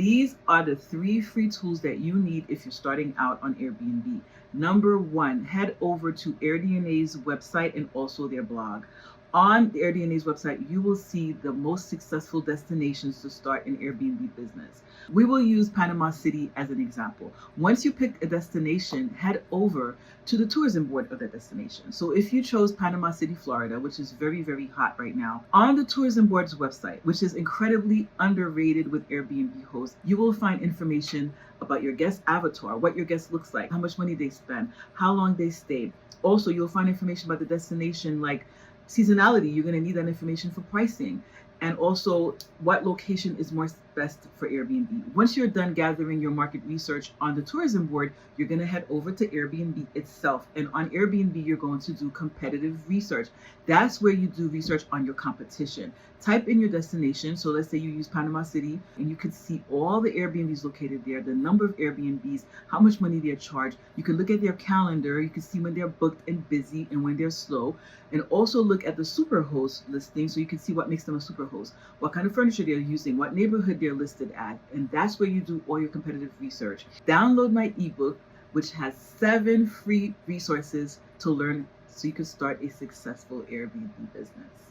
These are the 3 free tools that you need if you're starting out on Airbnb. Number one, head over to AirDNA's website and also their blog. On the AirDNA's website, you will see the most successful destinations to start an Airbnb business. We will use Panama City as an example. Once you pick a destination, head over to the tourism board of that destination. So if you chose Panama City, Florida, which is very, very hot right now, on the tourism board's website, which is incredibly underrated with Airbnb hosts, you will find information about your guest avatar, what your guest looks like, how much money they spend, how long they stayed. Also, you'll find information about the destination like seasonality. You're going to need that information for pricing, and also what location is more best for Airbnb. Once you're done gathering your market research on the tourism board, you're going to head over to Airbnb itself. And on Airbnb, you're going to do competitive research. That's where you do research on your competition. Type in your destination. So let's say you use Panama City, and you can see all the Airbnbs located there, the number of Airbnbs, how much money they're charged. You can look at their calendar. You can see when they're booked and busy and when they're slow. And also look at the superhost listing so you can see what makes them a superhost, what kind of furniture they're using, what neighborhood they're listed at. And that's where you do all your competitive research. Download my ebook, which has 7 free resources to learn so you can start a successful Airbnb business.